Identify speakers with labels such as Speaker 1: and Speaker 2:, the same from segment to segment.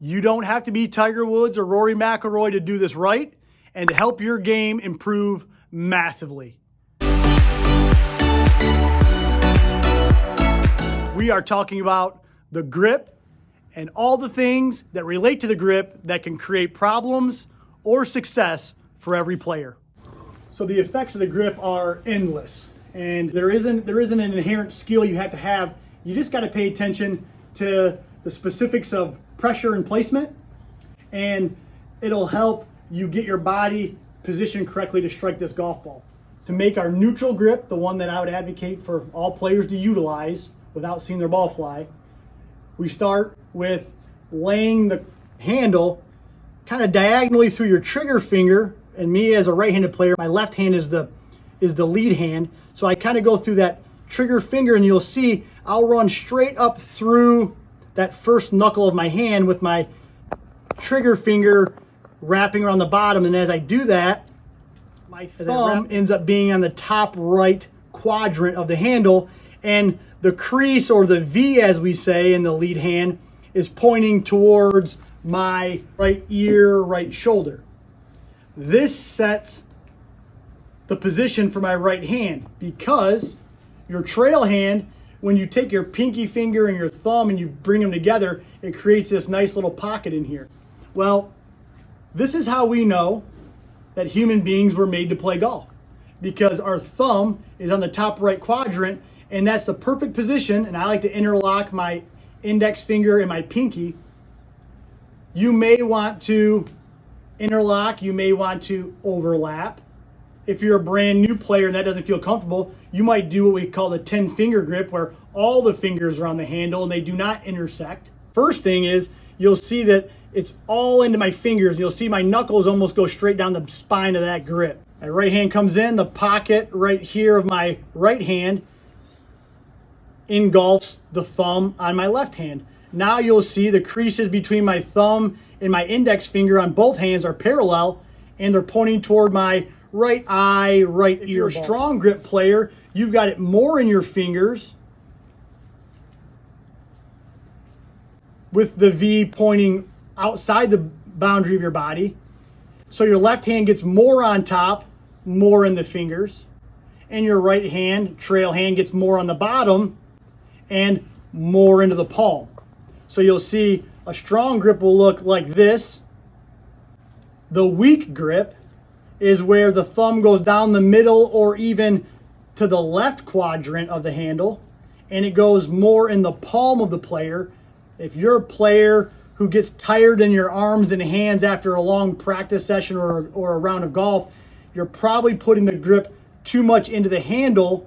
Speaker 1: You don't have to be Tiger Woods or Rory McIlroy to do this right and to help your game improve massively. We are talking about the grip and all the things that relate to the grip that can create problems or success for every player. So the effects of the grip are endless, and there isn't an inherent skill you have to have. You just got to pay attention to the specifics of pressure and placement, and it'll help you get your body positioned correctly to strike this golf ball. To make our neutral grip, the one that I would advocate for all players to utilize without seeing their ball fly, we start with laying the handle kind of diagonally through your trigger finger. And me as a right-handed player, my left hand is the lead hand. So I kind of go through that trigger finger, and you'll see I'll run straight up through that first knuckle of my hand with my trigger finger wrapping around the bottom. And as I do that, my thumb ends up being on the top right quadrant of the handle, and the crease, or the V as we say in the lead hand, is pointing towards my right ear, right shoulder. This sets the position for my right hand, because your trail hand, when you take your pinky finger and your thumb and you bring them together, it creates this nice little pocket in here. Well, this is how we know that human beings were made to play golf, because our thumb is on the top right quadrant, and that's the perfect position. And I like to interlock my index finger and my pinky. You may want to interlock, you may want to overlap. If you're a brand new player and that doesn't feel comfortable, you might do what we call the 10-finger grip, where all the fingers are on the handle and they do not intersect. First thing is, you'll see that it's all into my fingers. You'll see my knuckles almost go straight down the spine of that grip. My right hand comes in, the pocket right here of my right hand engulfs the thumb on my left hand. Now you'll see the creases between my thumb and my index finger on both hands are parallel, and they're pointing toward my right eye, right ear. If you're a strong grip player, you've got it more in your fingers, with the V pointing outside the boundary of your body. So your left hand gets more on top, more in the fingers, and your right hand, trail hand, gets more on the bottom and more into the palm. So you'll see a strong grip will look like this. The weak grip is where the thumb goes down the middle or even to the left quadrant of the handle, and it goes more in the palm of the player. If you're a player who gets tired in your arms and hands after a long practice session or a round of golf, you're probably putting the grip too much into the handle,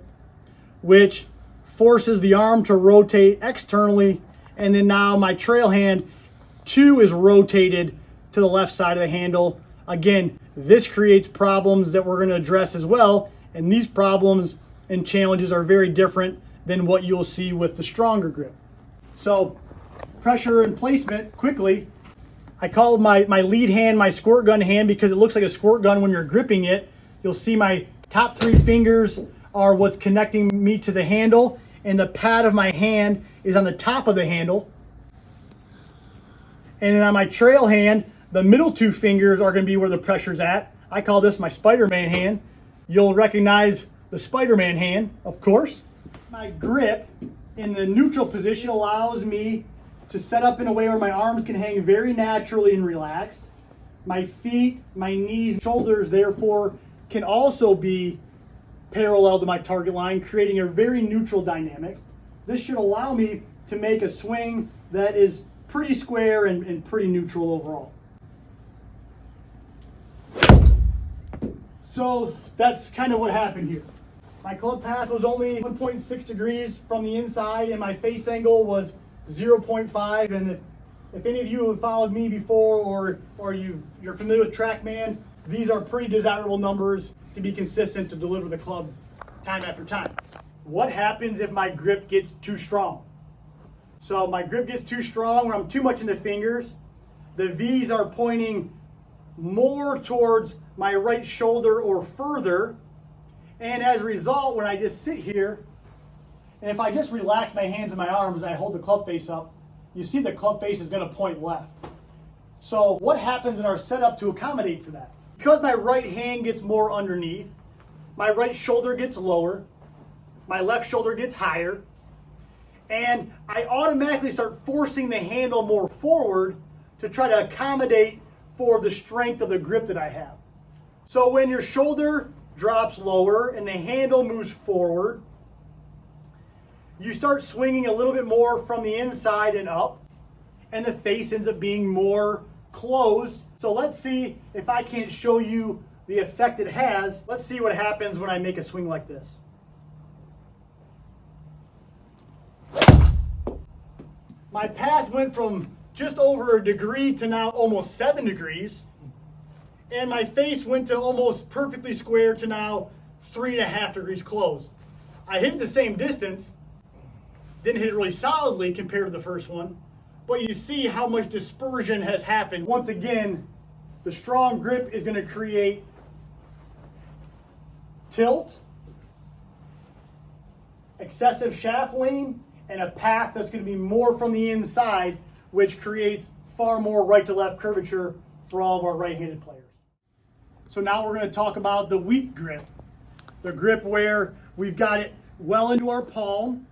Speaker 1: which forces the arm to rotate externally, and then now my trail hand too is rotated to the left side of the handle. Again, this creates problems that we're going to address as well, and these problems and challenges are very different than what you'll see with the stronger grip. So pressure and placement, quickly, I call my lead hand my squirt gun hand because it looks like a squirt gun when you're gripping it. You'll see my top 3 fingers are what's connecting me to the handle, and the pad of my hand is on the top of the handle. And then on my trail hand, the middle 2 fingers are going to be where the pressure's at. I call this my Spider-Man hand. You'll recognize the Spider-Man hand, of course. My grip in the neutral position allows me to set up in a way where my arms can hang very naturally and relaxed. My feet, my knees, shoulders, therefore, can also be parallel to my target line, creating a very neutral dynamic. This should allow me to make a swing that is pretty square and pretty neutral overall. So that's kind of what happened here. My club path was only 1.6 degrees from the inside, and my face angle was 0.5. And if any of you have followed me before, or you're familiar with Trackman, these are pretty desirable numbers to be consistent to deliver the club time after time. What happens if my grip gets too strong? So my grip gets too strong, where I'm too much in the fingers. The V's are pointing more towards my right shoulder or further. And as a result, when I just sit here, and if I just relax my hands and my arms and I hold the club face up, you see the club face is going to point left. So what happens in our setup to accommodate for that? Because my right hand gets more underneath, my right shoulder gets lower, my left shoulder gets higher, and I automatically start forcing the handle more forward to try to accommodate for the strength of the grip that I have. So when your shoulder drops lower and the handle moves forward, you start swinging a little bit more from the inside and up, and the face ends up being more closed. So let's see if I can't show you the effect it has. Let's see what happens when I make a swing like this. My path went from just over 1 degree to now almost 7 degrees. And my face went to almost perfectly square to now 3.5 degrees closed. I hit it the same distance, didn't hit it really solidly compared to the first one, but you see how much dispersion has happened. Once again, the strong grip is going to create tilt, excessive shaft lean, and a path that's going to be more from the inside, which creates far more right to left curvature for all of our right-handed players. So now we're going to talk about the weak grip. The grip where we've got it well into our palm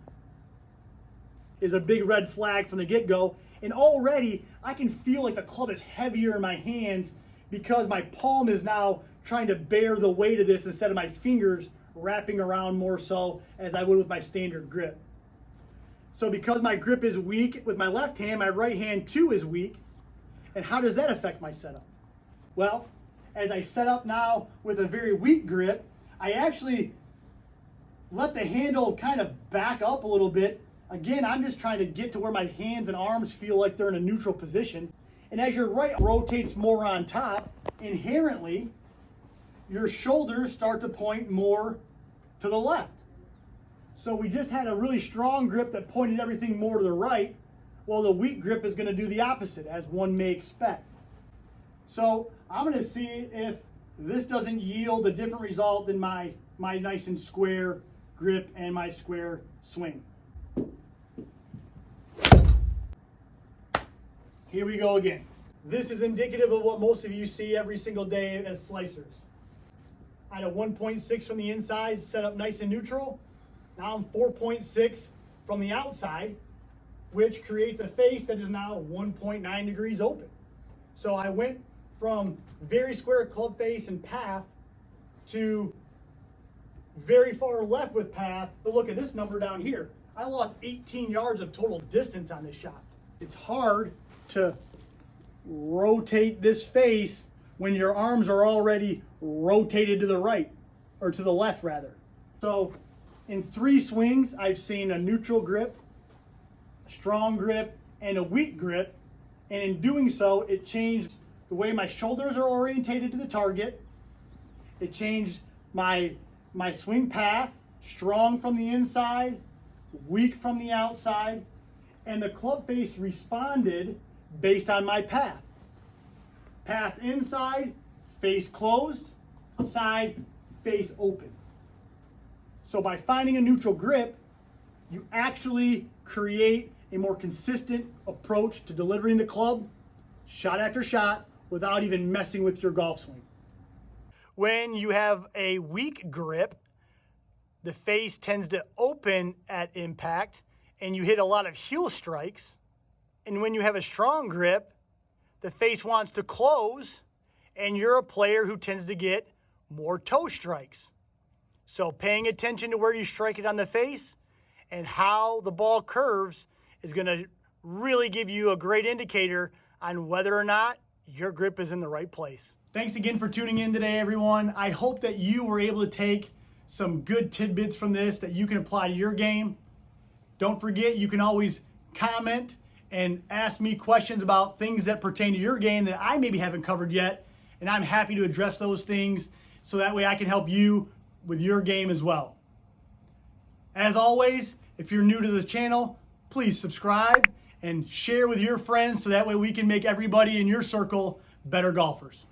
Speaker 1: is a big red flag from the get-go. And already I can feel like the club is heavier in my hands because my palm is now trying to bear the weight of this instead of my fingers wrapping around more so as I would with my standard grip. So because my grip is weak with my left hand, my right hand too is weak. And how does that affect my setup? Well, as I set up now with a very weak grip, I actually let the handle kind of back up a little bit. Again, I'm just trying to get to where my hands and arms feel like they're in a neutral position. And as your right rotates more on top, inherently, your shoulders start to point more to the left. So we just had a really strong grip that pointed everything more to the right, while the weak grip is going to do the opposite, as one may expect. So I'm going to see if this doesn't yield a different result than my nice and square grip and my square swing. Here we go again. This is indicative of what most of you see every single day as slicers. I had a 1.6 from the inside, set up nice and neutral. Now I'm 4.6 from the outside, which creates a face that is now 1.9 degrees open. So I went from very square club face and path to very far left with path. But look at this number down here. I lost 18 yards of total distance on this shot. It's hard to rotate this face when your arms are already rotated to the right, or to the left rather. So in 3 swings, I've seen a neutral grip, a strong grip, and a weak grip. And in doing so, it changed the way my shoulders are orientated to the target. It changed my swing path, strong from the inside, weak from the outside, and the club face responded based on my path. Path inside, face closed, outside, face open. So by finding a neutral grip, you actually create a more consistent approach to delivering the club, shot after shot, without even messing with your golf swing. When you have a weak grip, the face tends to open at impact and you hit a lot of heel strikes. And when you have a strong grip, the face wants to close and you're a player who tends to get more toe strikes. So paying attention to where you strike it on the face and how the ball curves is going to really give you a great indicator on whether or not your grip is in the right place. Thanks again for tuning in today, everyone. I hope that you were able to take some good tidbits from this that you can apply to your game. Don't forget, you can always comment and ask me questions about things that pertain to your game that I maybe haven't covered yet, and I'm happy to address those things so that way I can help you with your game as well. As always, if you're new to this channel, please subscribe and share with your friends so that way we can make everybody in your circle better golfers.